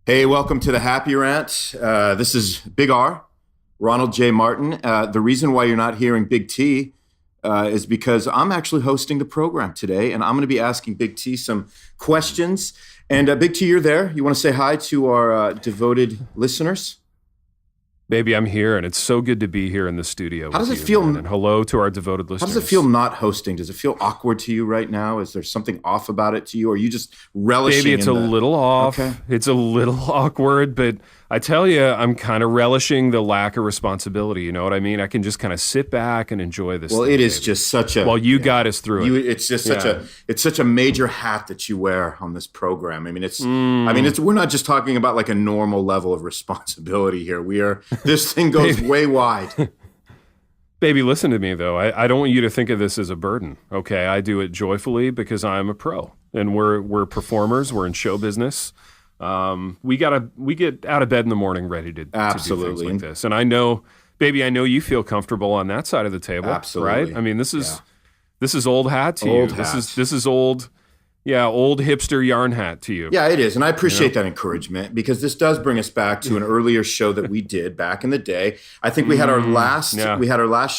Hey, welcome to the Happy Rant. This is Big R, Ronald J. Martin. The reason why you're not hearing Big T is because I'm actually hosting the program today, and I'm going to be asking Big T some questions. And Big T, you're there. You want to say hi to our devoted listeners? Baby, I'm here, and it's so good to be here in the studio. How does it feel? Man. And hello to our devoted listeners. How does it feel not hosting? Does it feel awkward to you right now? Is there something off about it to you, or are you just relishing? Baby, it's a little off. Okay. It's a little awkward, but I tell you, I'm kind of relishing the lack of responsibility. You know what I mean? I can just kind of sit back and enjoy this. Well, it is just such a. While you guide us through it. It's just such a major hat that you wear on this program. I mean, we're not just talking about like a normal level of responsibility here. This thing goes way wide. Baby, listen to me though. I don't want you to think of this as a burden. Okay, I do it joyfully because I'm a pro, and we're performers. We're in show business. We get out of bed in the morning ready to do things like this. And I know, baby, you feel comfortable on that side of the table. Absolutely. Right? I mean, this is old hat to you. This is old hipster yarn hat to you. Yeah, it is. And I appreciate that encouragement, because this does bring us back to an earlier show that we did back in the day. I think we had our last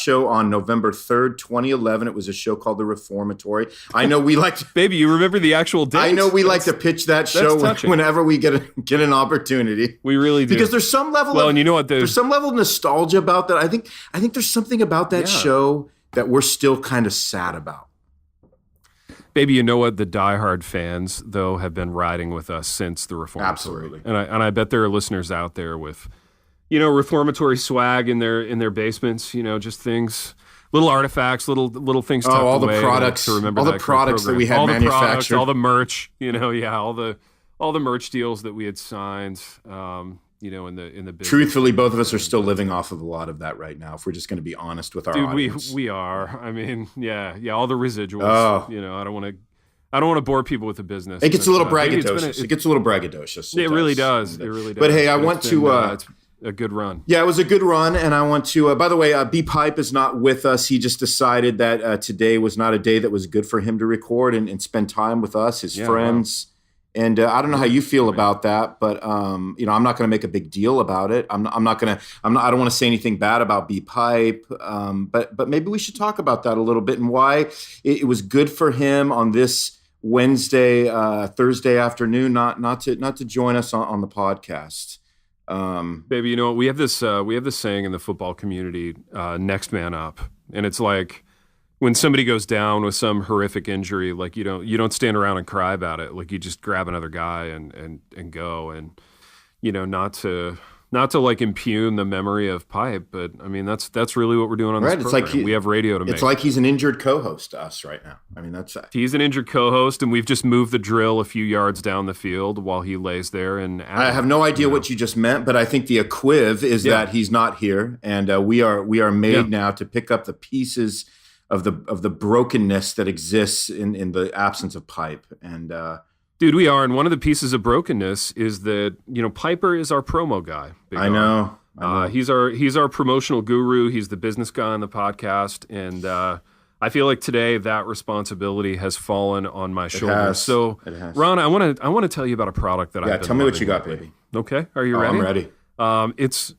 show on November 3rd, 2011. It was a show called The Reformatory. I know we like to, baby, you remember the actual date? I know we like to pitch that show whenever we get an opportunity. We really do. Because there's some level there's some level of nostalgia about that. I think there's something about that show that we're still kind of sad about. Baby, you know what? The diehard fans, though, have been riding with us since the Reformatory. Absolutely. And I bet there are listeners out there with, Reformatory swag in their basements, just things, little artifacts, little things tucked all the away products, to remember all the products that we had manufactured. All the merch, all the merch deals that we had signed, in the business. Truthfully, both of us are still living off of a lot of that right now, if we're just going to be honest with our audience. We are. I mean, all the residuals. I don't want to bore people with the business. It gets a little braggadocious. It gets a little braggadocious. It really does. It really does. But hey, I want to. It's a good run. Yeah, it was a good run, and I want to. By the way, B Pipe is not with us. He just decided that today was not a day that was good for him to record and spend time with us, his friends. Wow. And I don't know how you feel about that, but I'm not going to make a big deal about it. I don't want to say anything bad about B Pipe, but maybe we should talk about that a little bit and why it was good for him on this Wednesday, Thursday afternoon, not to join us on the podcast. Baby, you know what? We have this saying in the football community, next man up, and it's like, when somebody goes down with some horrific injury, like you don't stand around and cry about it. Like you just grab another guy and go, and not to like impugn the memory of Pipe, but I mean that's really what we're doing on this program. It's like we have radio to make. It's like he's an injured co-host to us right now. I mean he's an injured co-host, and we've just moved the drill a few yards down the field while he lays there. And I have no idea what you just meant, but I think the equiv is that he's not here, and we are made now to pick up the pieces of the brokenness that exists in the absence of Pipe. And dude, we are. And one of the pieces of brokenness is that, Piper is our promo guy. I know. He's our promotional guru. He's the business guy on the podcast. And I feel like today that responsibility has fallen on my shoulders. So, Ron, I want to tell you about a product that I've been tell me what you got, baby. Okay. Are you ready? I'm ready.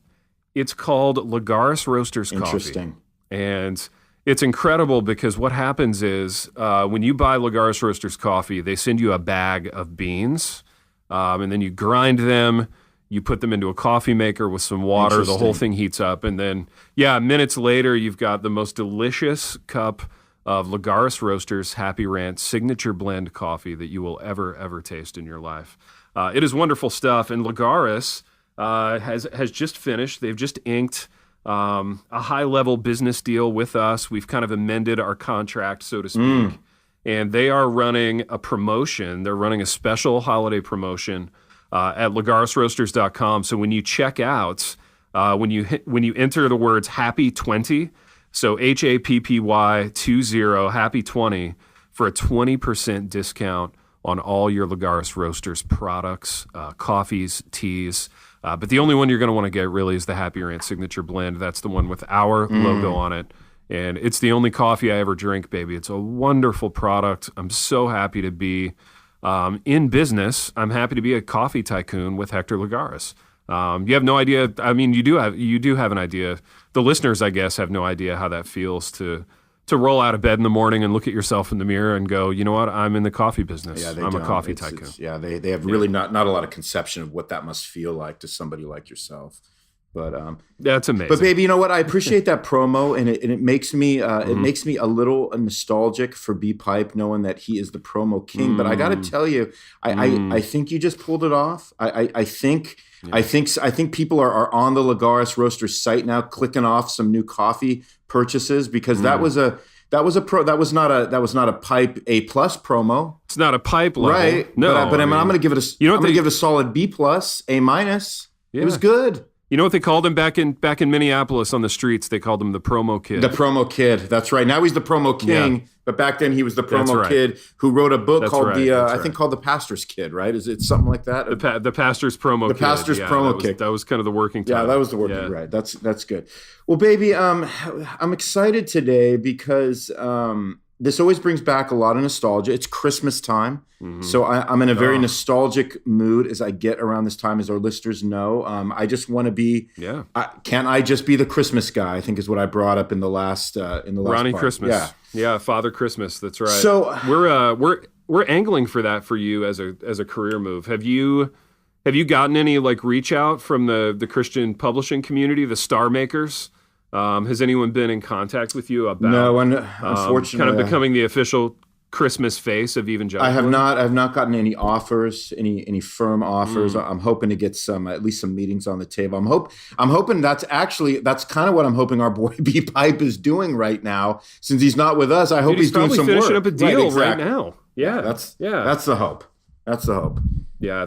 It's called Lagares Roasters Coffee. Interesting. And it's incredible because what happens is when you buy Lagares Roasters coffee, they send you a bag of beans, and then you grind them. You put them into a coffee maker with some water. The whole thing heats up, and then minutes later, you've got the most delicious cup of Lagares Roasters Happy Rant signature blend coffee that you will ever taste in your life. It is wonderful stuff, and Lagares has just finished. They've just inked a high-level business deal with us. We've kind of amended our contract, so to speak, and they are running a promotion. They're running a special holiday promotion at lagaresroasters.com. So when you check out, when you enter the words Happy 20, so HAPPY 20 Happy 20 for a 20% discount on all your Lagares Roasters products, coffees, teas. But the only one you're going to want to get really is the Happy Rant Signature Blend. That's the one with our logo on it. And it's the only coffee I ever drink, baby. It's a wonderful product. I'm so happy to be In business, I'm happy to be a coffee tycoon with Hector Lagares. You have no idea. I mean, you do have an idea. The listeners, I guess, have no idea how that feels to roll out of bed in the morning and look at yourself in the mirror and go, you know what? I'm in the coffee business. Yeah, I'm a coffee tycoon. They have really not a lot of conception of what that must feel like to somebody like yourself. But that's amazing. But baby, you know what? I appreciate that promo, and it makes me it makes me a little nostalgic for B Pipe, knowing that he is the promo king. But I got to tell you, I think you just pulled it off. I think people are on the Lagares Roasters site now, clicking off some new coffee purchases because that was not a Pipe A+ promo. It's not a Pipe level, right? No, but I'm going to give it a solid B+, A-. Yeah. It was good. You know what they called him back in Minneapolis on the streets? They called him the promo kid. The promo kid. That's right. Now he's the promo king, yeah. But back then he was the promo kid who wrote a book called I think called The Pastor's Kid, right? Is it something like that? The Pastor's Promo Kid. The Pastor's Promo Kid. That was kind of the working title. Yeah, that was the working, right. That's good. Well, baby, I'm excited today because this always brings back a lot of nostalgia. It's Christmas time. Mm-hmm. So I'm in a very nostalgic mood as I get around this time, as our listeners know. I just want to be, can't I just be the Christmas guy, I think is what I brought up in the last Ronnie part. Christmas. Yeah, Father Christmas. That's right. So we're angling for that for you as a career move. Have you gotten any like reach out from the Christian publishing community, the Star Makers? Has anyone been in contact with you about unfortunately, kind of becoming the official Christmas face of evangelicalism? I have not gotten any offers, any firm offers. I'm hoping to get at least some meetings on the table. I'm hoping that's kind of what I'm hoping our boy B Pipe is doing right now. Since he's not with us, I hope he's doing some work. He's finishing up a deal right now. Yeah, that's the hope. That's the hope. Yeah,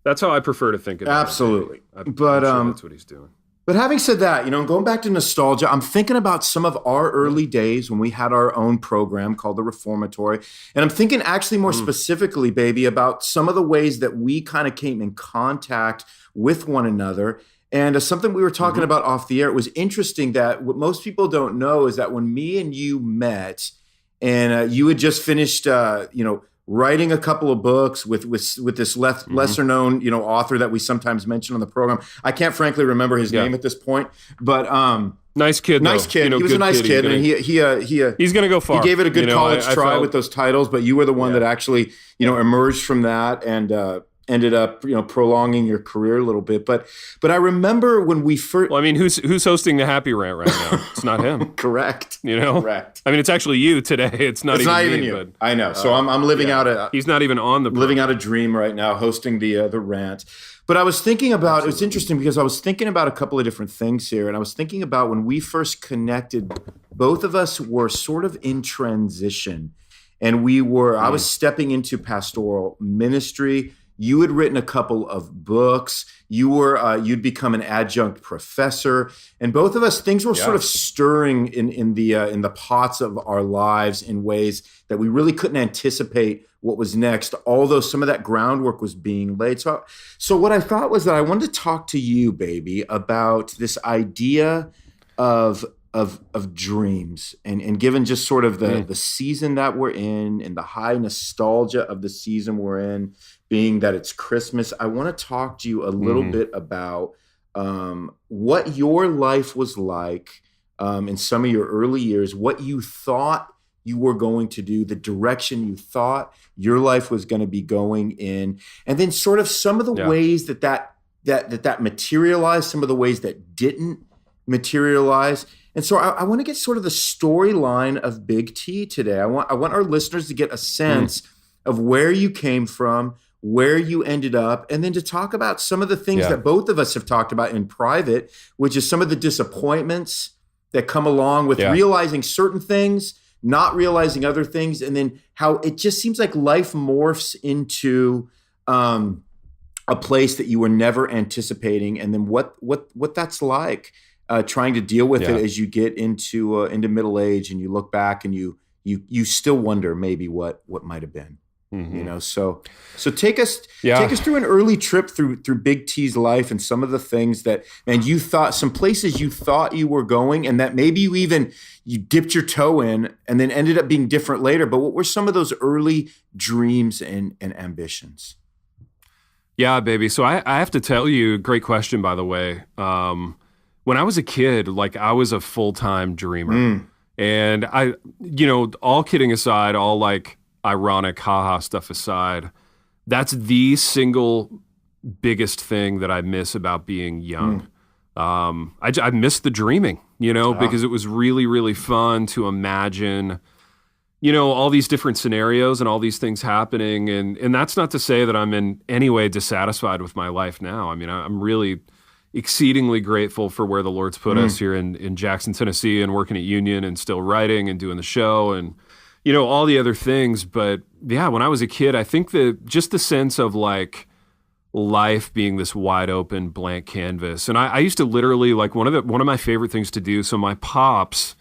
that's how I prefer to think of it. Absolutely. But sure that's what he's doing. But having said that, going back to nostalgia, I'm thinking about some of our early days when we had our own program called The Reformatory. And I'm thinking actually more specifically, baby, about some of the ways that we kind of came in contact with one another. And something we were talking about off the air, it was interesting that what most people don't know is that when me and you met and you had just finished, writing a couple of books with this lesser known author that we sometimes mention on the program. I can't frankly remember his name at this point, but nice kid. Nice kid. He was a nice kid, and he's going to go far. He gave it a good college try with those titles, but you were the one that actually emerged from that and ended up prolonging your career a little bit. But I remember when we first. Well, I mean, who's hosting the Happy Rant right now? It's not him. Correct. Correct. I mean, it's actually you today. It's not even you. But, I know. So I'm living out he's not even on the program. Living out a dream right now, hosting the rant. But I was thinking about it was interesting because I was thinking about a couple of different things here, and I was thinking about when we first connected. Both of us were sort of in transition, and I was stepping into pastoral ministry. You had written a couple of books. You'd become an adjunct professor, and both of us, things were sort of stirring in the pots of our lives in ways that we really couldn't anticipate what was next. Although some of that groundwork was being laid. So what I thought was that I wanted to talk to you, baby, about this idea of dreams and given just sort of the season that we're in and the high nostalgia of the season we're in, being that it's Christmas, I want to talk to you a little bit about what your life was like in some of your early years, what you thought you were going to do, the direction you thought your life was going to be going in, and then sort of some of the ways that materialized, some of the ways that didn't materialize. And so I want to get sort of the storyline of Big T today. I want our listeners to get a sense of where you came from, where you ended up, and then to talk about some of the things that both of us have talked about in private, which is some of the disappointments that come along with realizing certain things, not realizing other things, and then how it just seems like life morphs into a place that you were never anticipating, and then what that's like. Trying to deal with it as you get into middle age and you look back and you still wonder maybe what might have been. So take us through an early trip through Big T's life and some of the things that, and you thought, some places you thought you were going and that maybe you dipped your toe in and then ended up being different later. But what were some of those early dreams and ambitions? Yeah, baby. So I have to tell you, great question, by the way. When I was a kid, like I was a full-time dreamer. And I, all kidding aside, all like ironic haha stuff aside, that's the single biggest thing that I miss about being young. I miss the dreaming, because it was really, really fun to imagine, all these different scenarios and all these things happening. And that's not to say that I'm in any way dissatisfied with my life now. I mean, I'm really exceedingly grateful for where the Lord's put us here in Jackson, Tennessee, and working at Union and still writing and doing the show and, all the other things. But yeah, when I was a kid, I think just the sense of like life being this wide open blank canvas. And I used to literally, like, one of my favorite things to do. So my Pops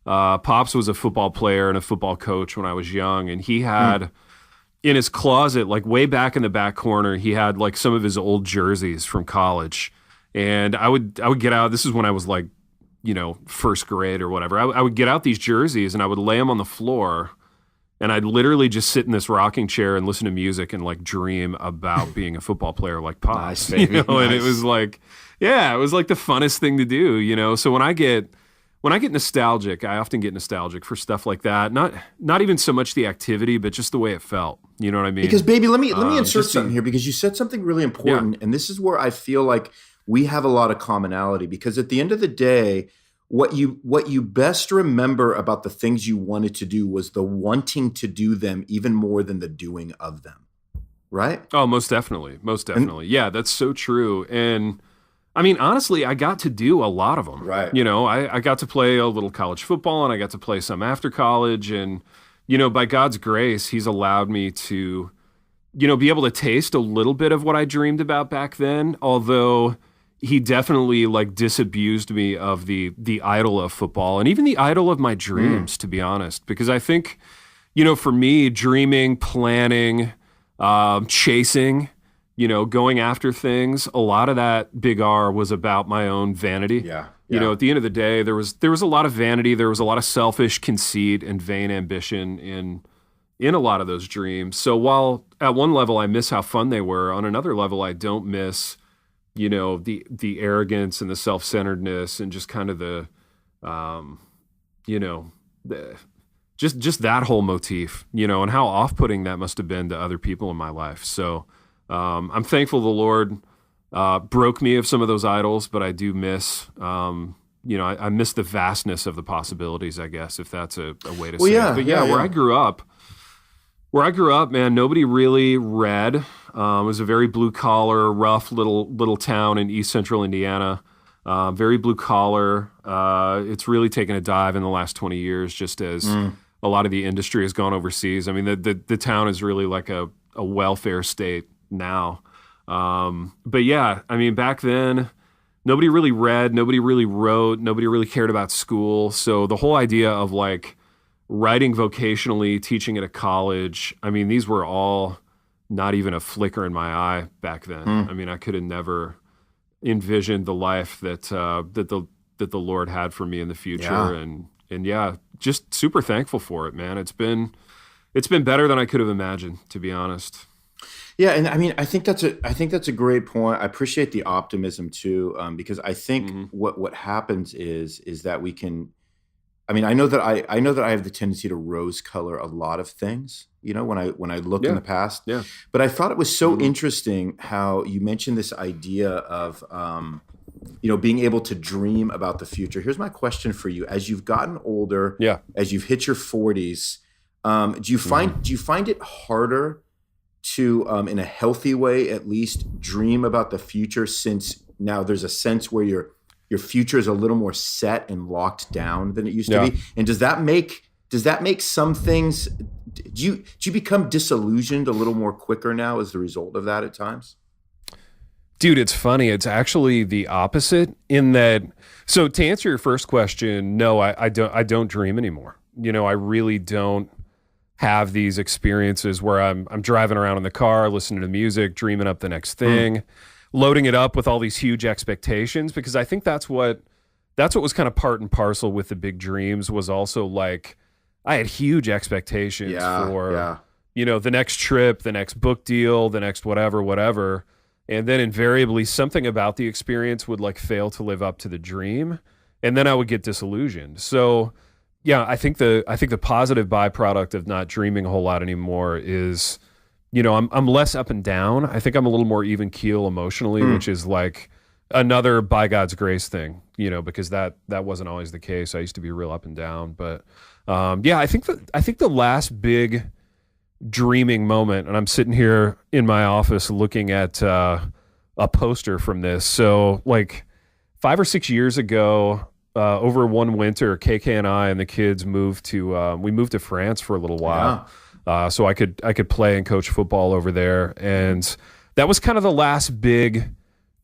was a football player and a football coach when I was young. And he had in his closet, like way back in the back corner, he had like some of his old jerseys from college. And I would get out. This is when I was like, first grade or whatever. I would get out these jerseys and I would lay them on the floor, and I'd literally just sit in this rocking chair and listen to music and like dream about being a football player like Pops. Nice, baby. Nice. And it was like, it was like the funnest thing to do. So when I get nostalgic, I often get nostalgic for stuff like that. Not even so much the activity, but just the way it felt. You know what I mean? Because baby, let me insert something here, because you said something really important, and this is where I feel like we have a lot of commonality, because at the end of the day, what you best remember about the things you wanted to do was the wanting to do them even more than the doing of them. Right? Oh, most definitely. Most definitely. Yeah, that's so true. And I mean, honestly, I got to do a lot of them. Right. I got to play a little college football, and I got to play some after college. And, by God's grace, he's allowed me to, be able to taste a little bit of what I dreamed about back then. Although he definitely like disabused me of the idol of football and even the idol of my dreams, to be honest. Because I think, for me, dreaming, planning, chasing, going after things, a lot of that big R was about my own vanity. Yeah. At the end of the day, there was a lot of vanity, there was a lot of selfish conceit and vain ambition in a lot of those dreams. So while at one level I miss how fun they were, on another level I don't miss, the arrogance and the self-centeredness and just kind of the just that whole motif, and how off-putting that must have been to other people in my life. So I'm thankful the Lord broke me of some of those idols, but I do miss, I miss the vastness of the possibilities, I guess, if that's a way to say it. But where I grew up, man, nobody really read. It was a very blue-collar, rough little town in East Central Indiana. Very blue-collar. It's really taken a dive in the last 20 years, just as a lot of the industry has gone overseas. I mean, the town is really like a welfare state now. But yeah, I mean, back then, nobody really read, nobody really wrote, nobody really cared about school. So the whole idea of like writing vocationally, teaching at a college, I mean, these were all not even a flicker in my eye back then. I mean, I could have never envisioned the life that the Lord had for me in the future. And yeah, just super thankful for it, man. It's been better than I could have imagined, to be honest. Yeah, and I mean, I think that's a great point. I appreciate the optimism too, because I think what happens is that we can. I mean, I know that I have the tendency to rose color a lot of things, when I look in the past. Yeah. But I thought it was so interesting how you mentioned this idea of, being able to dream about the future. Here's my question for you: as you've gotten older, as you've hit your 40s, do you find it harder to, in a healthy way, at least dream about the future, since now there's a sense where your future is a little more set and locked down than it used to be? And does that make some things, do you become disillusioned a little more quicker now as the result of that at times? Dude, it's funny. It's actually the opposite in that. So to answer your first question, no, I don't dream anymore. I really don't have these experiences where I'm driving around in the car, listening to music, dreaming up the next thing, loading it up with all these huge expectations, because I think that's what was kind of part and parcel with the big dreams, was also like I had huge expectations for the next trip, the next book deal, the next whatever. And then invariably something about the experience would like fail to live up to the dream. And then I would get disillusioned. So yeah, I think the positive byproduct of not dreaming a whole lot anymore is, I'm less up and down. I think I'm a little more even keel emotionally, which is like another by God's grace thing, because that wasn't always the case. I used to be real up and down, but I think the last big dreaming moment, and I'm sitting here in my office looking at a poster from this. So like 5 or 6 years ago, over one winter, KK and I and the kids moved to France for a little while. So I could play and coach football over there. And that was kind of the last big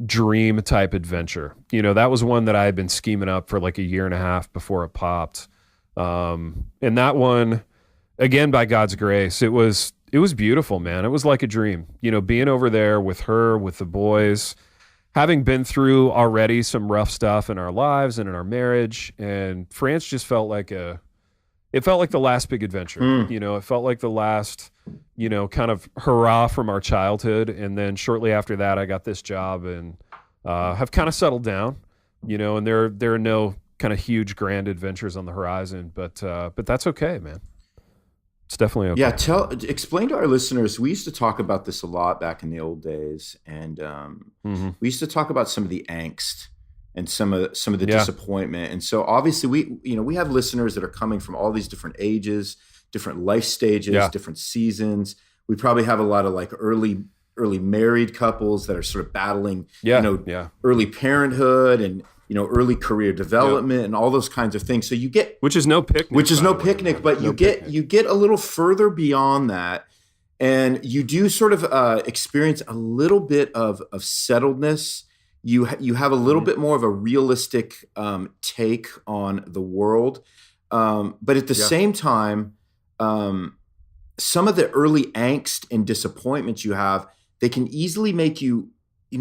dream type adventure. That was one that I had been scheming up for like a year and a half before it popped. And that one, again, by God's grace, it was beautiful, man. It was like a dream, being over there with her, with the boys, having been through already some rough stuff in our lives and in our marriage. And France just felt like the last big adventure. It felt like the last, kind of hurrah from our childhood. And then shortly after that, I got this job and have kind of settled down, and there are no kind of huge grand adventures on the horizon, but that's okay, man. It's definitely okay. Yeah, explain to our listeners. We used to talk about this a lot back in the old days, and we used to talk about some of the angst and some of the disappointment. And so obviously we have listeners that are coming from all these different ages, different life stages, different seasons. We probably have a lot of like early married couples that are sort of battling, early parenthood and early career development and all those kinds of things. So you get, which is no picnic, but you get a little further beyond that, and you do sort of experience a little bit of settledness. You have a little bit more of a realistic take on the world, but at the same time, some of the early angst and disappointments you have, they can easily make you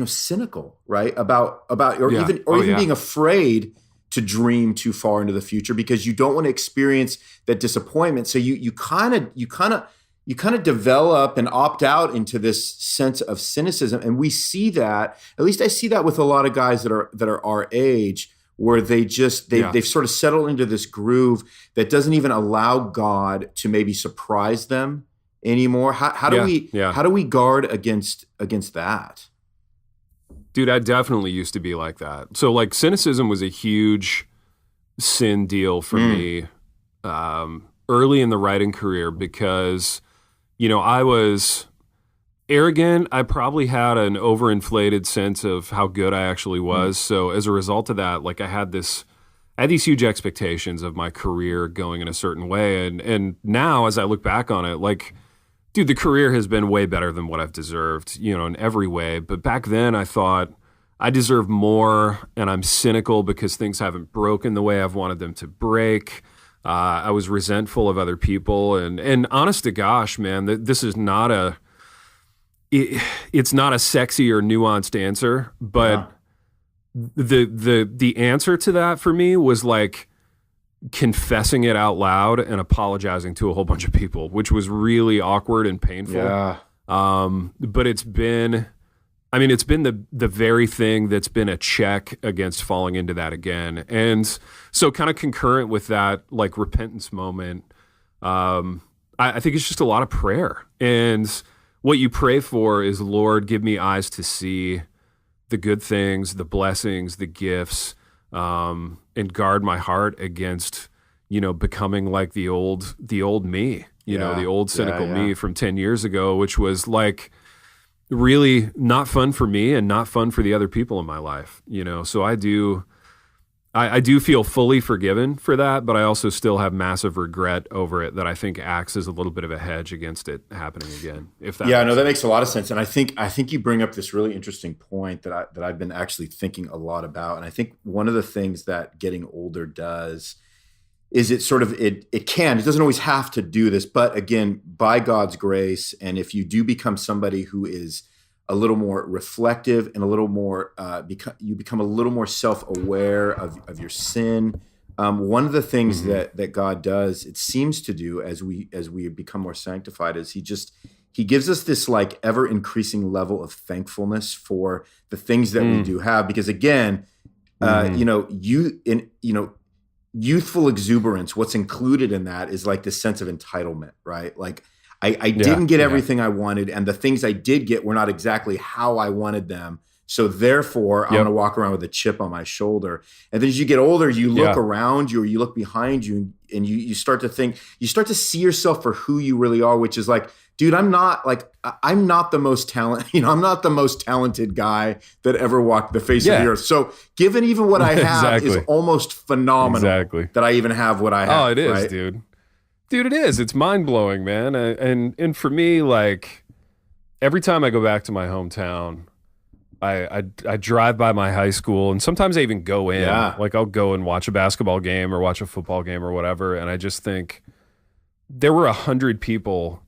cynical, right? About even being afraid to dream too far into the future because you don't want to experience that disappointment. So you kind of develop and opt out into this sense of cynicism. And we see that, at least I see that with a lot of guys that are our age, where they've sort of settled into this groove that doesn't even allow God to maybe surprise them anymore. How do we guard against that? Dude, I definitely used to be like that. So like cynicism was a huge sin deal for me early in the writing career because, I was arrogant. I probably had an overinflated sense of how good I actually was. So as a result of that, like I had these huge expectations of my career going in a certain way. And now as I look back on it, like, dude, the career has been way better than what I've deserved, in every way. But back then I thought I deserve more, and I'm cynical because things haven't broken the way I've wanted them to break. I was resentful of other people, and honest to gosh, man, this is not it's not a sexy or nuanced answer, but the answer to that for me was like confessing it out loud and apologizing to a whole bunch of people, which was really awkward and painful. Yeah. But it's been the very thing that's been a check against falling into that again. And so kind of concurrent with that, like repentance moment, I think it's just a lot of prayer. And what you pray for is, Lord, give me eyes to see the good things, the blessings, the gifts, and guard my heart against, becoming like the old me, the old cynical me from 10 years ago, which was like really not fun for me and not fun for the other people in my life, So I do feel fully forgiven for that, but I also still have massive regret over it that I think acts as a little bit of a hedge against it happening again. That makes a lot of sense. And I think you bring up this really interesting point that I've been actually thinking a lot about. And I think one of the things that getting older does is it sort of it doesn't always have to do this, but again, by God's grace, and if you do become somebody who is a little more reflective and a little more you become a little more self-aware of your sin. One of the things that God does, it seems to do as we become more sanctified, is he gives us this like ever increasing level of thankfulness for the things that we do have, because again, youthful exuberance, what's included in that is like this sense of entitlement, right? Like I didn't get everything I wanted, and the things I did get were not exactly how I wanted them. So therefore, I'm going to walk around with a chip on my shoulder. And then as you get older, you look around you, or you look behind you, and you start to think, you start to see yourself for who you really are, which is like, dude, I'm not the most I'm not the most talented guy that ever walked the face of the earth. So given even what I have is almost phenomenal that I even have what I have. Oh, it is, right? dude. Dude, it is. It's mind blowing, man. And for me, like every time I go back to my hometown, I drive by my high school, and sometimes I even go in. Like I'll go and watch a basketball game or watch a football game or whatever, and I just think there were 100 people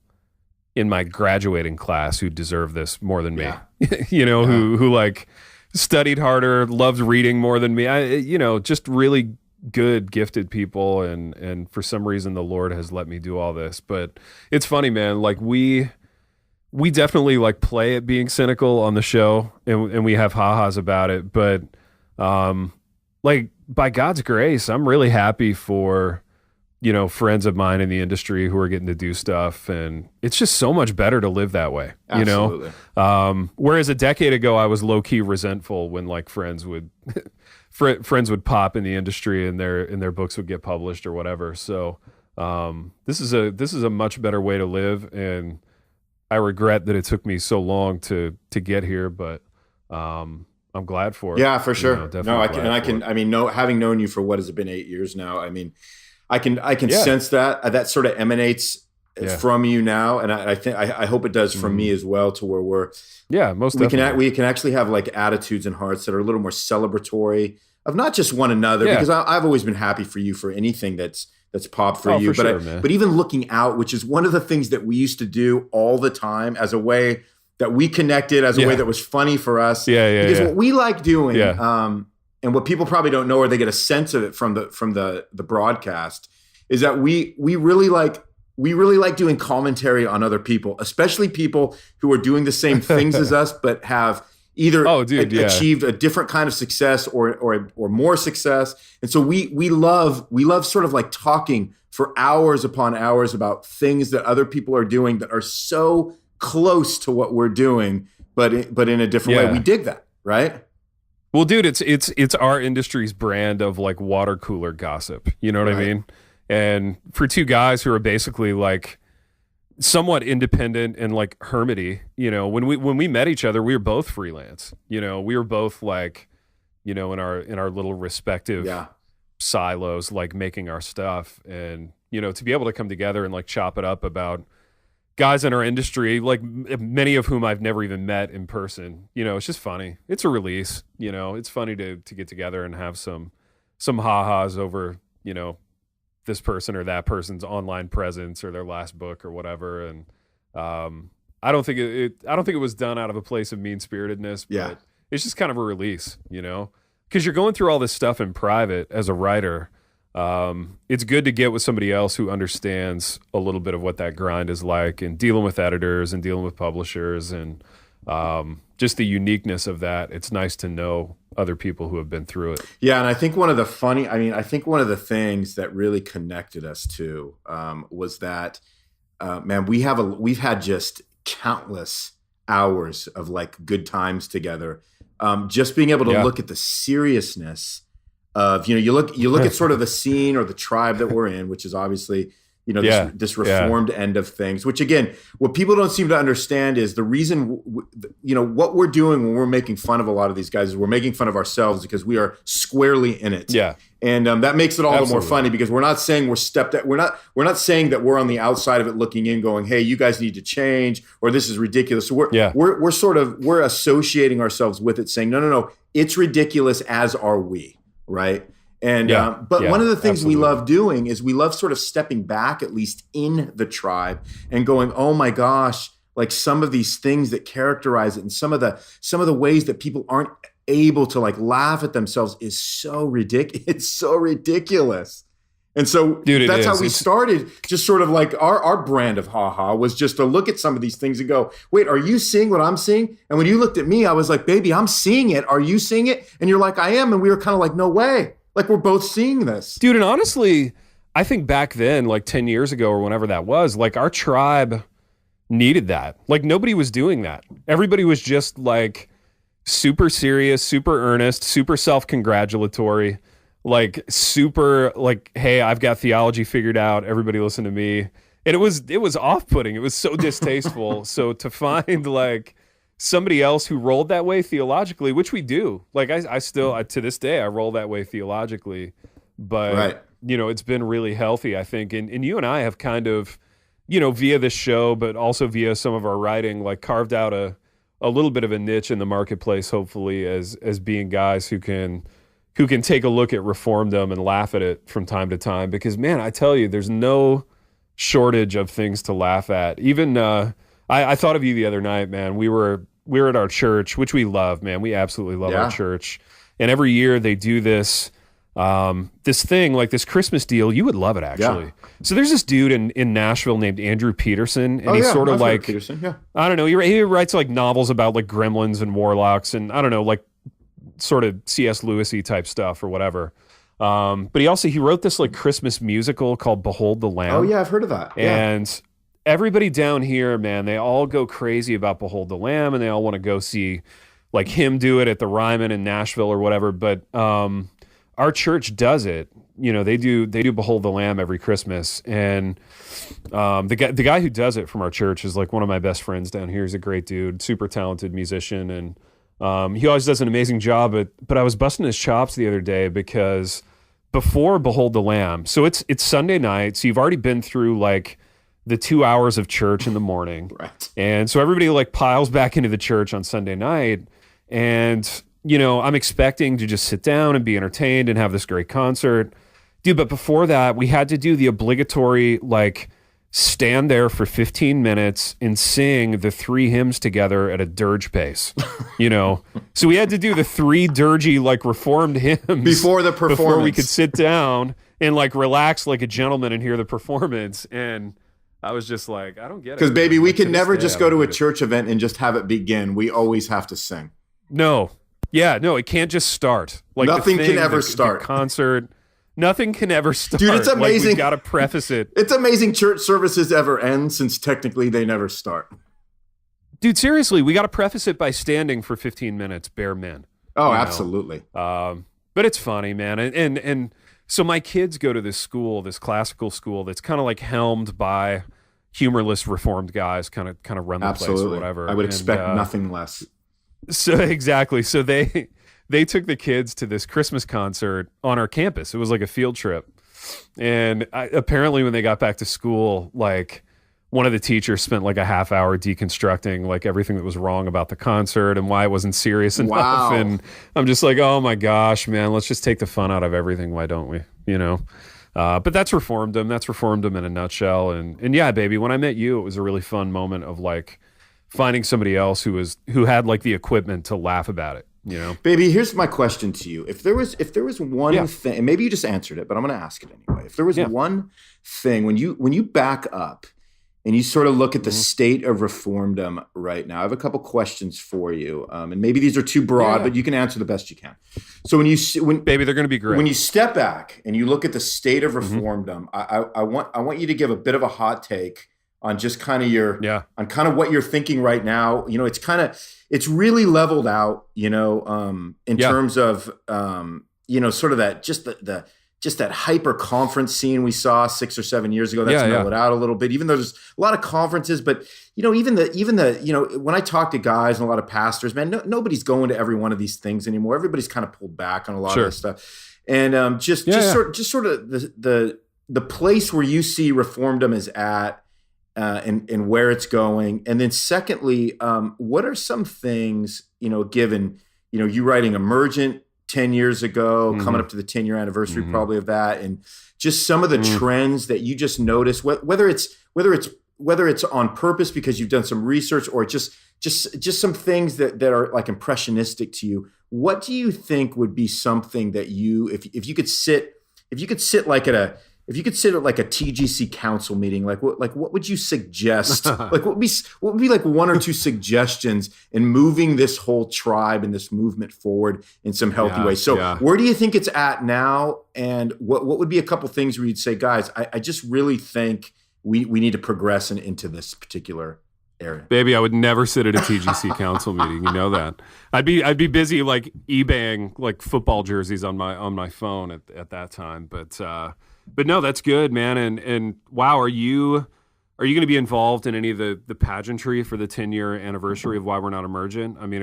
in my graduating class who deserve this more than me. Who like studied harder, loved reading more than me. Just really good, gifted people, and for some reason the Lord has let me do all this. But it's funny, man. Like we definitely like play at being cynical on the show, and we have ha-has about it. But like by God's grace, I'm really happy for friends of mine in the industry who are getting to do stuff, and it's just so much better to live that way. Absolutely. Whereas a decade ago, I was low key resentful when like friends would pop in the industry and their books would get published or whatever. So this is a much better way to live, and I regret that it took me so long to get here, but I'm glad for it. Yeah, for sure. Having known you for what has it been 8 years now. I mean, I can sense that sort of emanates from you now, and I hope it does from me as well, to where we can actually have like attitudes and hearts that are a little more celebratory of not just one another, because I've always been happy for you for anything that's popped for you, but even looking out, which is one of the things that we used to do all the time as a way that we connected, as a way that was funny for us. Because what we like doing, and what people probably don't know, or they get a sense of it from the broadcast, is that we really like doing commentary on other people, especially people who are doing the same things as us, but have either achieved a different kind of success or more success. And so we love sort of like talking for hours upon hours about things that other people are doing that are so close to what we're doing, but in a different way. We dig that, right? Well, dude, it's our industry's brand of like water cooler gossip. You know what I mean? And for two guys who are basically like somewhat independent and like hermity, when we met each other, we were both freelance. We were both like, in our little respective silos, like making our stuff, and to be able to come together and like chop it up about guys in our industry, like many of whom I've never even met in person. It's just funny. It's a release. It's funny to get together and have some ha-has over, this person or that person's online presence or their last book or whatever. And I don't think it was done out of a place of mean-spiritedness, but it's just kind of a release, because you're going through all this stuff in private as a writer. It's good to get with somebody else who understands a little bit of what that grind is like, and dealing with editors and dealing with publishers, and just the uniqueness of that. It's nice to know other people who have been through it. Yeah, and I think one of the things that really connected us too was that, man, we've had just countless hours of like good times together. Just being able to look at the seriousness of, you look at sort of the scene or the tribe that we're in, which is obviously, this reformed end of things, which again, what people don't seem to understand is the reason, what we're doing when we're making fun of a lot of these guys is we're making fun of ourselves, because we are squarely in it. Yeah. And that makes it all the more funny, because we're not saying we're not saying that we're on the outside of it looking in going, hey, you guys need to change, or this is ridiculous. So we're associating ourselves with it, saying, no, it's ridiculous, as are we. Right. And but one of the things absolutely. we love doing is we love sort of stepping back, at least in the tribe, and going, oh my gosh, like some of these things that characterize it, and some of the ways that people aren't able to like laugh at themselves is so ridiculous. It's so ridiculous. And so Dude, that's how we started, just sort of like our brand of haha was just to look at some of these things and go, wait, are you seeing what I'm seeing? And when you looked at me, I was like, baby, I'm seeing it. Are you seeing it? And you're like, I am. And we were kind of like, no way. Like we're both seeing this. Dude, and honestly, I think back then, like 10 years ago or whenever that was, like our tribe needed that. Like nobody was doing that. Everybody was just like super serious, super earnest, super self-congratulatory, like super like, hey, I've got theology figured out. Everybody listen to me. And it was off-putting. It was so distasteful. So to find like somebody else who rolled that way theologically, which we do, like I still to this day I roll that way theologically, but right. You know, it's been really healthy, I think. And you and I have kind of, you know, via this show, but also via some of our writing, like carved out a little bit of a niche in the marketplace, hopefully, as being guys who can take a look at reformdom and laugh at it from time to time. Because man, I tell you, there's no shortage of things to laugh at. Even I thought of you the other night, man. We were at our church, which we love, man. We absolutely love our church. And every year they do this thing, like this Christmas deal. You would love it, actually. Yeah. So there's this dude in Nashville named Andrew Peterson, and he's sort of like, Peterson, I don't know, he writes like novels about like gremlins and warlocks and I don't know, like sort of C.S. Lewis-y type stuff or whatever. But he wrote this like Christmas musical called Behold the Lamb. Oh yeah, I've heard of that. And everybody down here, man, they all go crazy about Behold the Lamb, and they all want to go see like him do it at the Ryman in Nashville or whatever. But our church does it. You know, they do Behold the Lamb every Christmas. And the guy who does it from our church is like one of my best friends down here. He's a great dude, super talented musician, and he always does an amazing job. But I was busting his chops the other day because before Behold the Lamb, so it's Sunday night, so you've already been through like the 2 hours of church in the morning. Right. And so everybody like piles back into the church on Sunday night, and you know, I'm expecting to just sit down and be entertained and have this great concert. Dude, but before that, we had to do the obligatory, like, stand there for 15 minutes and sing the 3 hymns together at a dirge pace, you know? So we had to do the 3 dirgy, like, Reformed hymns before the performance. Before we could sit down and, like, relax like a gentleman and hear the performance. And I was just like, I don't get it. Because, baby, we can never just go to a church event and just have it begin. We always have to sing. No. Yeah, no, it can't just start. Like nothing can ever start. The concert, nothing can ever start. Dude, it's amazing. Like, we got to preface it. It's amazing church services ever end, since technically they never start. Dude, seriously, we got to preface it by standing for 15 minutes, bare men. Oh, absolutely. But it's funny, man. And so my kids go to this school, this classical school that's kind of like helmed by humorless Reformed guys, kind of run the place or whatever. I would expect nothing less. So exactly. So they took the kids to this Christmas concert on our campus. It was like a field trip. And apparently when they got back to school, like one of the teachers spent like a half hour deconstructing like everything that was wrong about the concert and why it wasn't serious enough. Wow. And I'm just like, oh my gosh, man, let's just take the fun out of everything. Why don't we? You know? But that's Reformdom. That's Reformdom in a nutshell. And yeah, baby, when I met you, it was a really fun moment of like finding somebody else who had like the equipment to laugh about it, you know? Baby, here's my question to you. If there was one thing, and maybe you just answered it, but I'm going to ask it anyway. If there was one thing, when you back up and you sort of look at the state of Reformdom right now, I have a couple questions for you. And maybe these are too broad, but you can answer the best you can. So baby, they're going to be great. When you step back and you look at the state of Reformdom, I want you to give a bit of a hot take on just kind of on kind of what you're thinking right now. You know, it's really leveled out, you know, in terms of, you know, sort of that, just that hyper conference scene we saw 6 or 7 years ago. That's mellowed out a little bit, even though there's a lot of conferences, but you know, even the, you know, when I talk to guys and a lot of pastors, man, nobody's going to every one of these things anymore. Everybody's kind of pulled back on a lot of this stuff. And sort of the place where you see Reformdom is at, and where it's going. And then secondly, what are some things, you know, given, you know, you writing emergent 10 years ago, coming up to the 10-year anniversary probably of that, and just some of the trends that you just notice, whether it's on purpose because you've done some research, or just some things that are like impressionistic to you. What do you think would be something that you, if you could sit like at a TGC council meeting, like what would you suggest? Like what would be like one or two suggestions in moving this whole tribe and this movement forward in some healthy ways? So where do you think it's at now? And what would be a couple things where you'd say, guys, I just really think we need to progress into this particular area? Baby, I would never sit at a TGC council meeting. You know that. I'd be busy like eBaying like football jerseys on my phone at that time. But no, that's good, man. And wow, are you going to be involved in any of the pageantry for the 10-year anniversary of Why We're Not Emergent? I mean,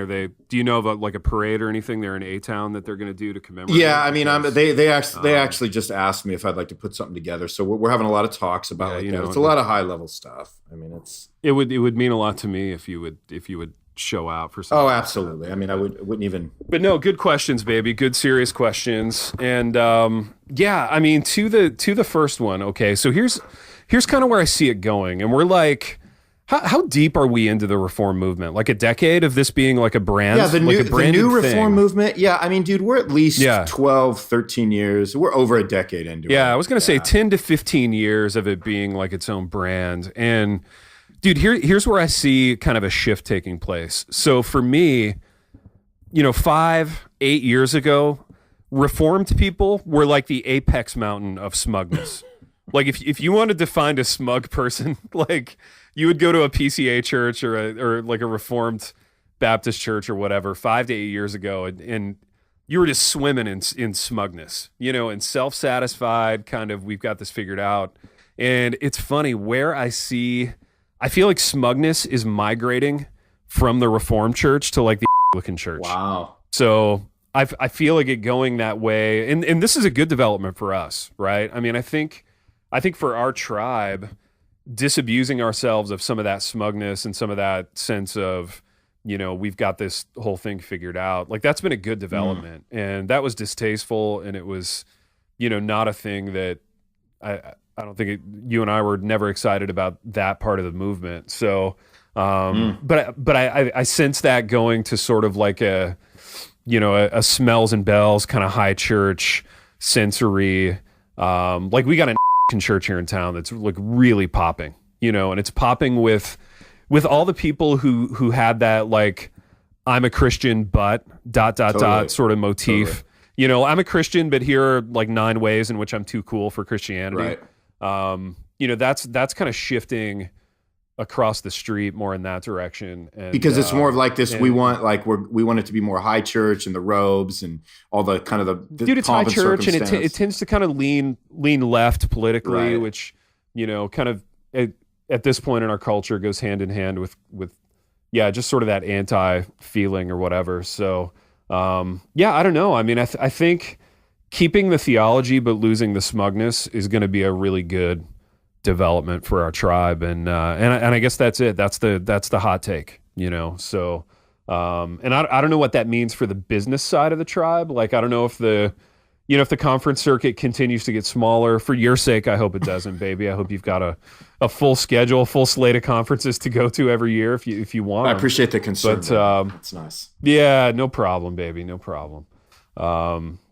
do you know about like a parade or anything there in A-Town that they're going to do to commemorate? Yeah, I mean, they actually just asked me if I'd like to put something together. So we're having a lot of talks about that. It's a lot of high level stuff. I mean, it would mean a lot to me if you would show out for something. Oh, absolutely. I mean, I wouldn't even. But no, good questions, baby. Good serious questions. And I mean, to the first one. Okay, so here's kind of where I see it going. And we're like, how deep are we into the reform movement? Like a decade of this being like a brand? Yeah, the new reform thing. Movement. Yeah, I mean, dude, we're at least 12, 13 years. We're over a decade into it. Yeah, I was going to say 10 to 15 years of it being like its own brand. And dude, here's where I see kind of a shift taking place. So for me, 5-8 years ago, reformed people were like the apex mountain of smugness. Like if you wanted to find a smug person, like you would go to a PCA church or like a Reformed Baptist church or whatever 5 to 8 years ago, and you were just swimming in smugness, and self-satisfied kind of, we've got this figured out. And it's funny where I feel like smugness is migrating from the Reformed church to like the Anglican church. Wow. So I feel like it going that way. And this is a good development for us, right? I mean, I think for our tribe, disabusing ourselves of some of that smugness and some of that sense of, we've got this whole thing figured out. Like that's been a good development. And that was distasteful. And it was, not a thing that I don't think you and I were never excited about that part of the movement. So, but I sense that going to sort of like a smells and bells kind of high church sensory. Like we got a church here in town that's like really popping, and it's popping with all the people who had that like I'm a Christian but ... sort of motif. Totally. I'm a Christian, but here are like 9 ways in which I'm too cool for Christianity. Right. That's kind of shifting across the street more in that direction. And, because it's more of like this, we want it to be more high church and the robes and all the kind of the dude, it's high church and it tends to kind of lean left politically, right. Which, kind of at this point in our culture goes hand in hand with just sort of that anti feeling or whatever. So, I don't know. I mean, I think keeping the theology but losing the smugness is going to be a really good development for our tribe, and I guess that's it. That's the hot take, So, and I don't know what that means for the business side of the tribe. Like I don't know if the conference circuit continues to get smaller. For your sake, I hope it doesn't, baby. I hope you've got a full schedule, full slate of conferences to go to every year if you want. I appreciate the concern. But it's nice. Yeah, no problem, baby, no problem.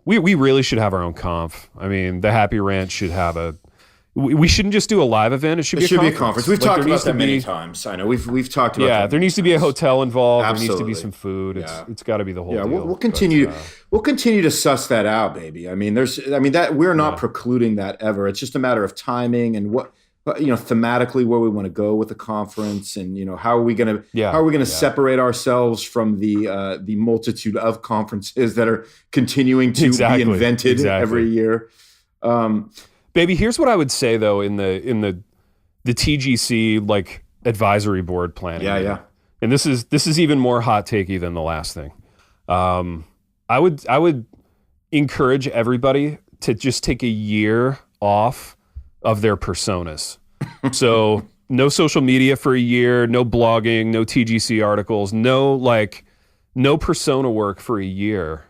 We really should have our own conf. I mean, the Happy Rant should have we shouldn't just do a live event. It should be a conference. We've talked about that many times. I know we've talked about that. Yeah, there needs to be a hotel involved. Absolutely. There needs to be some food. It's got to be the whole deal. We'll continue. We'll continue to suss that out, baby. I mean, that we're not precluding that ever. It's just a matter of timing and what thematically where we want to go with the conference, and how are we going to separate ourselves from the multitude of conferences that are continuing to be invented every year. Baby, here's what I would say though in the TGC like advisory board planning. Yeah. And this is even more hot takey than the last thing. I would encourage everybody to just take a year off of their personas. So no social media for a year, no blogging, no TGC articles, no persona work for a year.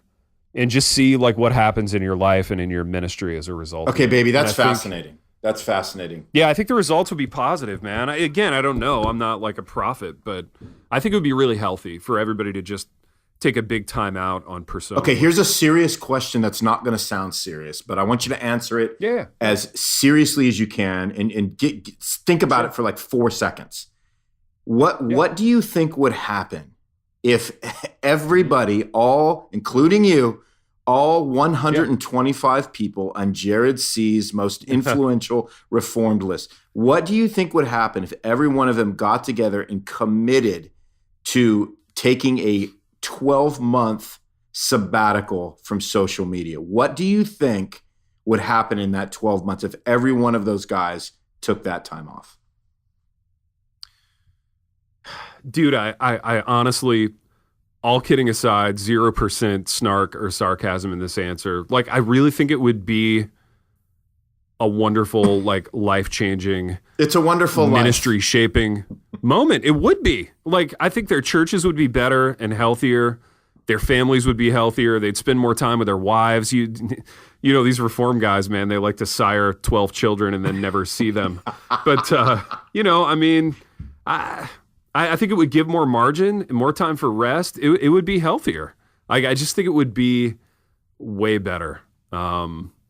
and just see like what happens in your life and in your ministry as a result. Okay, baby, that's fascinating. That's fascinating. Yeah, I think the results would be positive, man. Again, I don't know. I'm not like a prophet, but I think it would be really healthy for everybody to just take a big time out on persona. Okay, here's a serious question that's not going to sound serious, but I want you to answer it as seriously as you can and think about it for like 4 seconds. What do you think would happen if everybody, all, including you, all 125 people on Jared C's most influential reformed list, what do you think would happen if every one of them got together and committed to taking a 12-month sabbatical from social media? What do you think would happen in that 12 months if every one of those guys took that time off? Dude, I honestly, all kidding aside, 0% snark or sarcasm in this answer. Like, I really think it would be a wonderful, like, life-changing, it's a wonderful ministry-shaping moment. It would be. Like, I think their churches would be better and healthier. Their families would be healthier. They'd spend more time with their wives. You know, these reform guys, man, they like to sire 12 children and then never see them. But, you know, I mean, I think it would give more margin and more time for rest. It would be healthier. I just think it would be way better.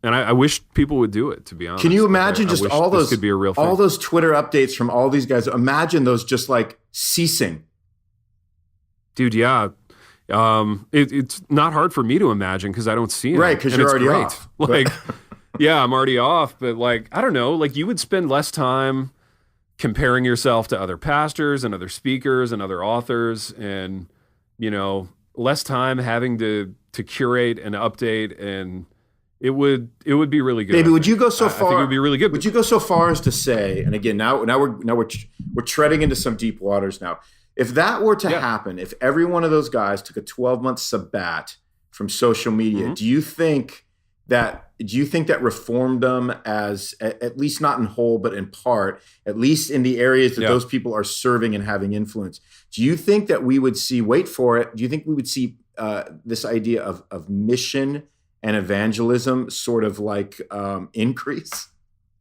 And I wish people would do it, to be honest. Can you imagine just all those could be a real thing. All those Twitter updates from all these guys? Imagine those just like ceasing. Dude, yeah. It's not hard for me to imagine because I don't see it. Right, because you're already off. Like, yeah, I'm already off. But like, I don't know. Like, you would spend less time comparing yourself to other pastors and other speakers and other authors, and, you know, less time having to curate and update, and it would be really good. Baby, would you go so far? I think it would be really good. Would you go so far as to say, and again, now we're treading into some deep waters now. If that were to happen, if every one of those guys took a 12-month sabbat from social media, do you think that reformdom, as at least not in whole, but in part, at least in the areas that those people are serving and having influence, do you think that we would see, wait for it, do you think we would see this idea of mission and evangelism sort of like increase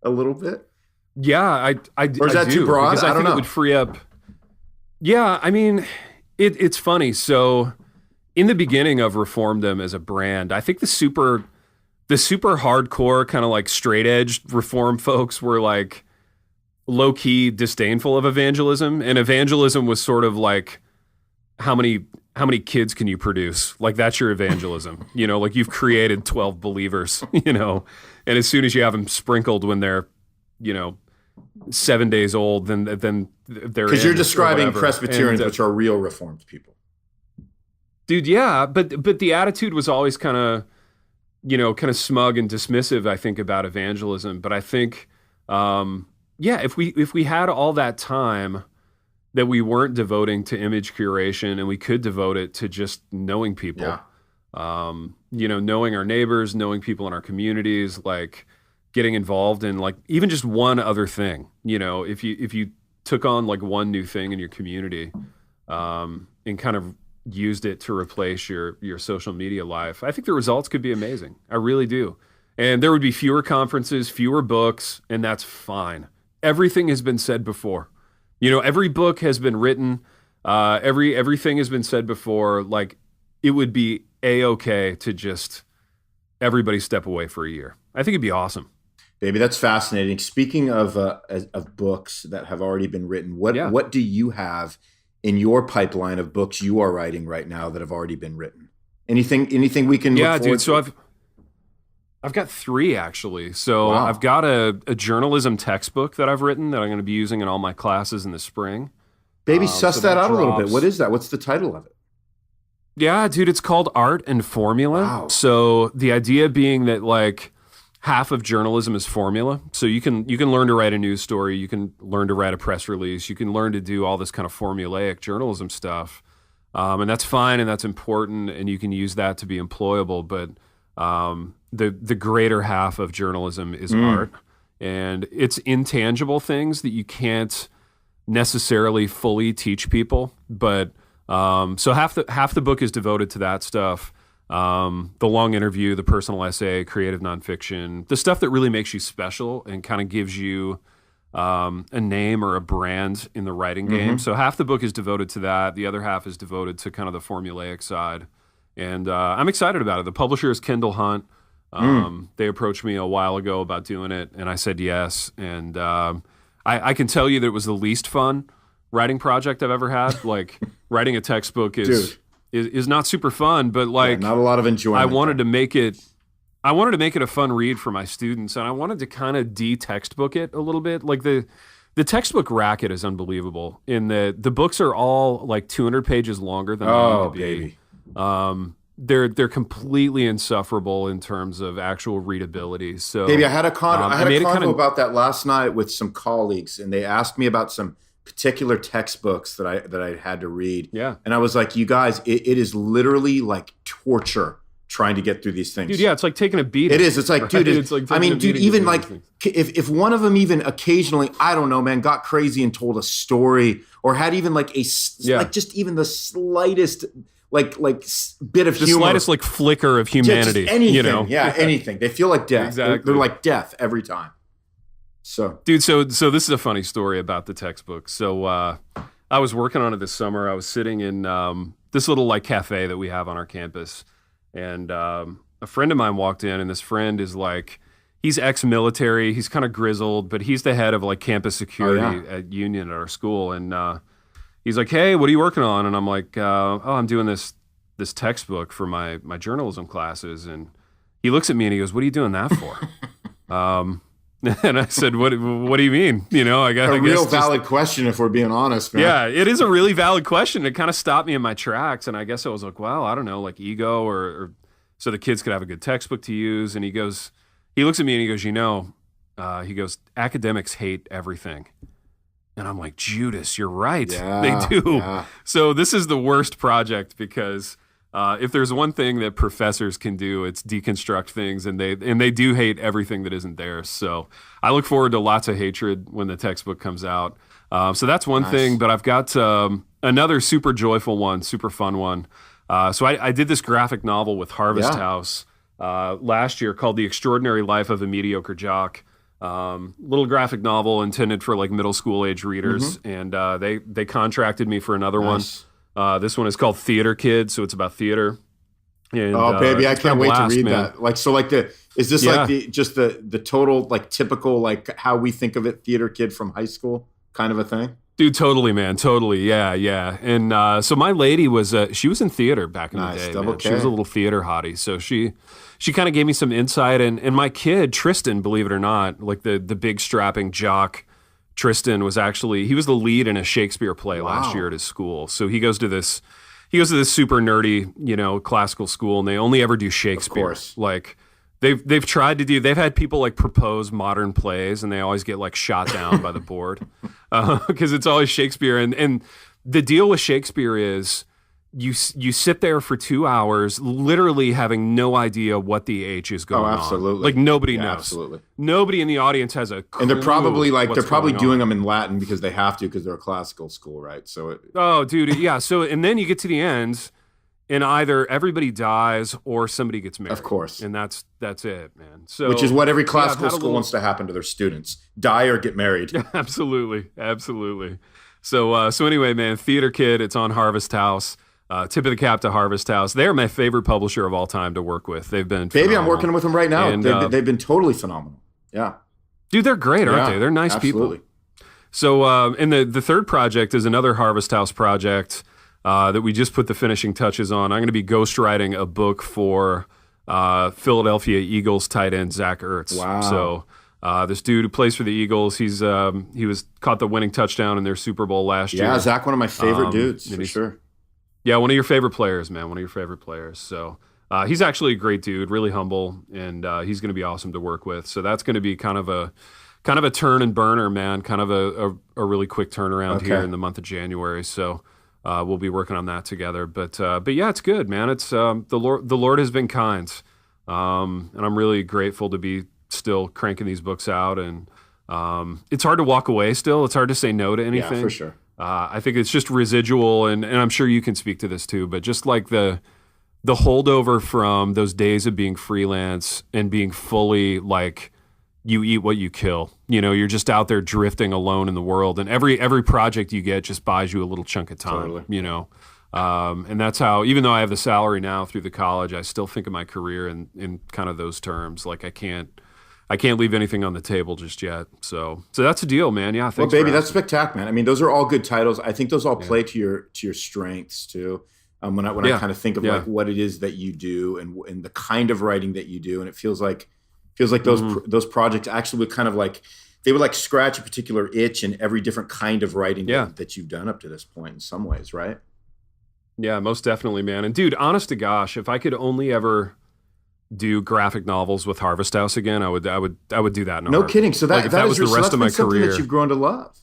a little bit? Yeah, or is that too broad? Because I don't think know. It would free up. Yeah, I mean, it's funny. So in the beginning of reformdom as a brand, I think the super hardcore kind of like straight edge reform folks were like low key disdainful of evangelism, and evangelism was sort of like how many kids can you produce? Like, that's your evangelism. You know, like, you've created 12 believers, you know, and as soon as you have them sprinkled when they're, you know, 7 days old, then they're, because you're describing Presbyterians, which are real Reformed people. Dude, yeah, but the attitude was always kind of, you know, kind of smug and dismissive, I think, about evangelism. But I think, if we had all that time that we weren't devoting to image curation, and we could devote it to just knowing people, you know, knowing our neighbors, knowing people in our communities, like getting involved in like even just one other thing. You know, if you took on like one new thing in your community, and kind of used it to replace your social media life, I think the results could be amazing. I really do. And there would be fewer conferences, fewer books, and that's fine. Everything has been said before. You know, every book has been written. Everything has been said before. Like, it would be A-okay to just everybody step away for a year. I think it'd be awesome. Baby, that's fascinating. Speaking of books that have already been written, what do you have in your pipeline of books you are writing right now that have already been written? Anything we can look forward to? So I've got 3 actually. So wow. I've got a journalism textbook that I've written that I'm going to be using in all my classes in the spring. Baby, suss that out a little bit. What is that? What's the title of it? Yeah, dude, it's called Art and Formula. Wow. So the idea being that like half of journalism is formula. So you can learn to write a news story, you can learn to write a press release, you can learn to do all this kind of formulaic journalism stuff. And that's fine and that's important, and you can use that to be employable, but the greater half of journalism is art, and it's intangible things that you can't necessarily fully teach people. But so half the book is devoted to that stuff. the long interview, the personal essay, creative nonfiction, the stuff that really makes you special and kind of gives you a name or a brand in the writing game. So half the book is devoted to that. The other half is devoted to kind of the formulaic side. And I'm excited about it. The publisher is Kendall Hunt. They approached me a while ago about doing it, and I said yes. And I can tell you that it was the least fun writing project I've ever had. Like writing a textbook is not super fun, but like not a lot of enjoyment. I wanted to make it a fun read for my students, and I wanted to kind of de-textbook it a little bit. Like the textbook racket is unbelievable. In the books are all like 200 pages longer than they need to be. Baby. They're completely insufferable in terms of actual readability. So, baby, I had a convo about that last night with some colleagues, and they asked me about some particular textbooks that I had to read. Yeah, and I was like, you guys, it is literally like torture trying to get through these things. Dude, yeah, it's like taking a beating. It is. It's like, right? Dude, it's like I mean, dude, even like if one of them even occasionally, I don't know, man, got crazy and told a story or had even like like just even the slightest like bit of humor. The slightest like flicker of humanity. Just anything. You know? Yeah, anything. They feel like death. Exactly. They're like death every time. So, dude, so this is a funny story about the textbook. So I was working on it this summer. I was sitting in this little like cafe that we have on our campus, and a friend of mine walked in, and this friend is like, he's ex-military, he's kind of grizzled, but he's the head of like campus security at Union at our school, and he's like, "Hey, what are you working on?" And I'm like, "Oh, I'm doing this textbook for my journalism classes." And he looks at me and he goes, "What are you doing that for?" And I said, "What do you mean?" You know, I guess a real valid question if we're being honest, man. Yeah, it is a really valid question. It kind of stopped me in my tracks, and I guess I was like, "Well, I don't know, like ego or so the kids could have a good textbook to use." And he looks at me and he goes, he goes, "Academics hate everything." And I'm like, Judas, you're right. Yeah, they do. Yeah. So this is the worst project because if there's one thing that professors can do, it's deconstruct things, and they do hate everything that isn't theirs. So I look forward to lots of hatred when the textbook comes out. So that's one thing, but I've got another super joyful one, super fun one. So I did this graphic novel with Harvest House last year called The Extraordinary Life of a Mediocre Jock. Little graphic novel intended for like middle school age readers, and they contracted me for another one. This one is called Theater Kid, so it's about theater. And, baby, I can't wait to read that. Like, so like is this like the total like typical like how we think of it, theater kid from high school kind of a thing? Dude, totally, man, totally, yeah. And so my lady she was in theater back in the day. Man. She was a little theater hottie, so she kind of gave me some insight. And my kid Tristan, believe it or not, like the big strapping jock, Tristan was he was the lead in a Shakespeare play last year at his school. So he goes to this super nerdy, classical school, and they only ever do Shakespeare. Of course. Like they've tried to they've had people like propose modern plays, and they always get like shot down by the board because it's always Shakespeare. And the deal with Shakespeare is you sit there for 2 hours, literally having no idea what the H is going on. Oh, absolutely. Like nobody knows. Absolutely. Nobody in the audience has a clue. And they're probably doing on. them in Latin because they have to because they're a classical school, right? So dude, yeah. So and then you get to the end, and either everybody dies or somebody gets married. Of course. And that's it, man. So which is what every classical school wants to happen to their students: die or get married. Absolutely. So anyway, man, Theater Kid. It's on Harvest House. Tip of the cap to Harvest House. They're my favorite publisher of all time to work with. They've been phenomenal. Baby, I'm working with them right now. And, they've been totally phenomenal. Yeah. Dude, they're great, aren't they? They're nice people. So, and the third project is another Harvest House project that we just put the finishing touches on. I'm going to be ghostwriting a book for Philadelphia Eagles tight end Zach Ertz. Wow. So this dude who plays for the Eagles, he was caught the winning touchdown in their Super Bowl last year. Yeah, Zach, one of my favorite dudes, for sure. Yeah, one of your favorite players, man. One of your favorite players. So he's actually a great dude, really humble, and he's going to be awesome to work with. So that's going to be kind of a turn and burner, man. Kind of a really quick turnaround here in the month of January. So we'll be working on that together. But yeah, it's good, man. It's the Lord has been kind, and I'm really grateful to be still cranking these books out. And it's hard to walk away. Still, it's hard to say no to anything. Yeah, for sure. I think it's just residual, and I'm sure you can speak to this too, but just like the the holdover from those days of being freelance and being fully like, you eat what you kill. You know, you're just out there drifting alone in the world, and every project you get just buys you a little chunk of time. Totally. You know, and that's how. Even though I have the salary now through the college, I still think of my career in kind of those terms. Like I can't leave anything on the table just yet. So that's a deal, man. Yeah. Well, baby, that's spectacular, man. I mean, those are all good titles. I think those all play to your strengths too. When I kind of think of like what it is that you do and the kind of writing that you do, and it feels like those projects actually would kind of like they would like scratch a particular itch in every different kind of writing that you've done up to this point in some ways, right? Yeah, most definitely, man. And dude, honest to gosh, if I could only ever do graphic novels with Harvest House again, I would do that. No kidding. So that was the rest of my career that you've grown to love.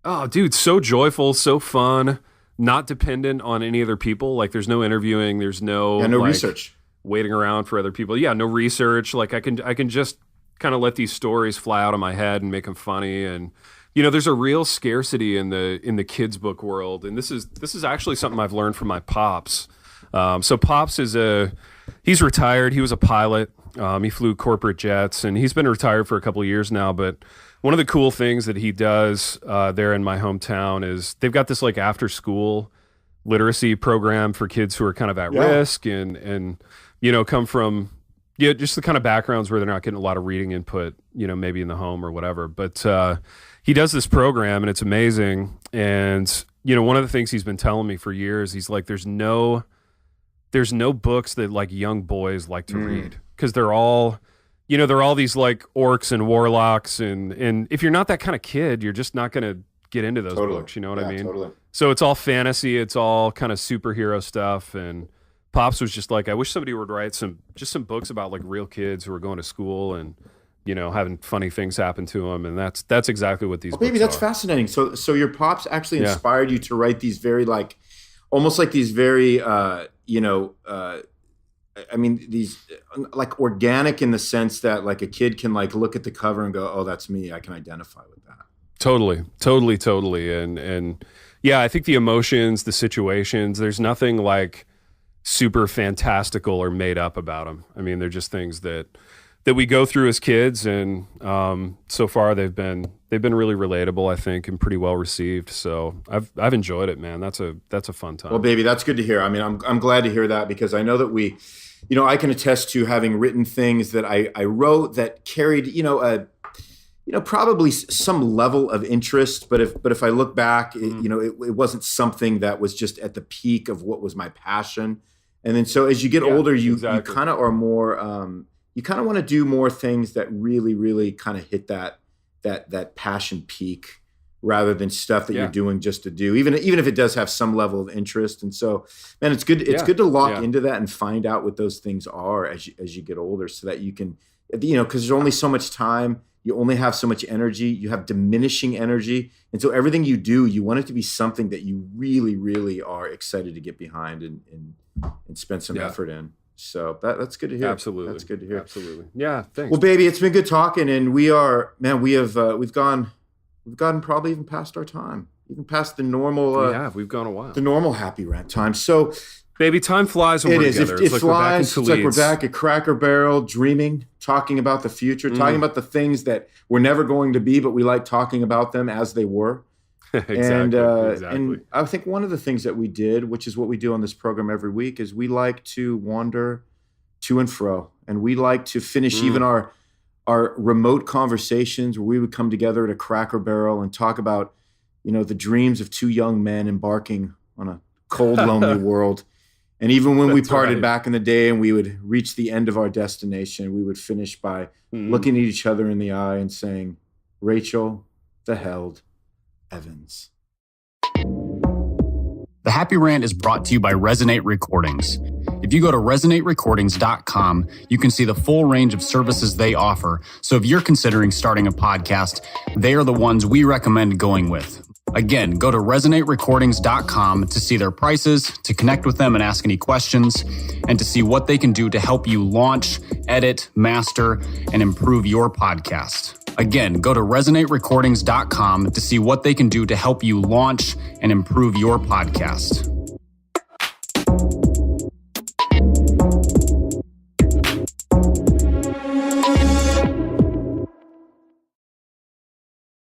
Oh, dude, so joyful, so fun, not dependent on any other people. Like there's no interviewing, there's no research. Waiting around for other people. Yeah, no research. Like I can just kind of let these stories fly out of my head and make them funny. And you know, there's a real scarcity in the kids book world. And this is actually something I've learned from my pops. So pops he's retired. He was a pilot. He flew corporate jets, and he's been retired for a couple of years now. But one of the cool things that he does there in my hometown is they've got this like after school literacy program for kids who are kind of at risk and you know, come from, just the kind of backgrounds where they're not getting a lot of reading input, you know, maybe in the home or whatever. But he does this program, and it's amazing. And, you know, one of the things he's been telling me for years, he's like, there's no books that like young boys like to read, because they're all these like orcs and warlocks. And if you're not that kind of kid, you're just not going to get into those books. You know what I mean? Totally. So it's all fantasy. It's all kind of superhero stuff. And Pops was just like, I wish somebody would write some books about like real kids who are going to school and, you know, having funny things happen to them. And that's exactly what these books baby, that's are. Fascinating. So your Pops actually inspired you to write these very like, almost like these very, these like organic in the sense that like a kid can like look at the cover and go, oh, that's me. I can identify with that. Totally. And yeah, I think the emotions, the situations, there's nothing like super fantastical or made up about them. I mean, they're just things that we go through as kids, and so far they've been really relatable, I think, and pretty well received. So I've enjoyed it, man. That's a fun time. Well, baby, that's good to hear. I mean, I'm glad to hear that, because I know that I can attest to having written things that I wrote that carried, probably some level of interest. But if I look back, it wasn't something that was just at the peak of what was my passion. And then so as you get older, you kind of are more. You kind of want to do more things that really, really kind of hit that passion peak, rather than stuff that you're doing just to do, even if it does have some level of interest. And so, man, it's good. It's good to lock into that and find out what those things are as you get older, so that you can, because there's only so much time. You only have so much energy. You have diminishing energy, and so everything you do, you want it to be something that you really, really are excited to get behind and spend some effort in. So that's good to hear. Absolutely. That's good to hear. Absolutely. Yeah. Thanks. Well, baby, it's been good talking, and we've gotten probably even past our time, even past the normal. We've gone a while. The normal Happy Rant time. So, baby, time flies when we're together. It flies. It's like we're back at Cracker Barrel, dreaming, talking about the future, talking about the things that were never going to be, but we like talking about them as they were. Exactly. And I think one of the things that we did, which is what we do on this program every week, is we like to wander to and fro, and we like to finish even our remote conversations where we would come together at a Cracker Barrel and talk about, the dreams of two young men embarking on a cold, lonely world. And even when we parted back in the day and we would reach the end of our destination, we would finish by looking at each other in the eye and saying, Rachel, the held Evans. The Happy Rant is brought to you by Resonate Recordings. If you go to resonaterecordings.com, you can see the full range of services they offer. So if you're considering starting a podcast, they are the ones we recommend going with. Again, go to resonaterecordings.com to see their prices, to connect with them and ask any questions, and to see what they can do to help you launch, edit, master, and improve your podcast. Again, go to resonaterecordings.com to see what they can do to help you launch and improve your podcast.